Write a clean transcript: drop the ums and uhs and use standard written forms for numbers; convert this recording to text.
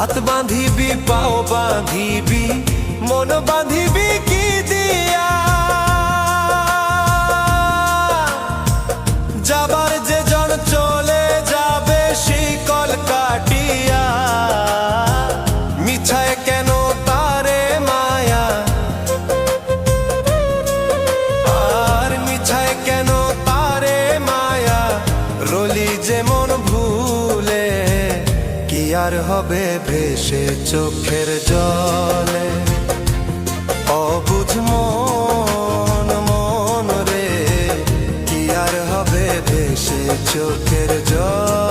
হাত বাঁধিবি পাও বাঁধিবি মন বাঁধিবি কি দিয়া যাবার যে জন চলে যাবে শিকল কাটিয়া মিছায় কেন তারে মায়া আর মিছায় কেন তারে মায়া রলি যেমন ভুলে কি আর হবে ভেসে চোখের জলে অবুঝ মন মন রে কি আর হবে ভেসে চোখের জলে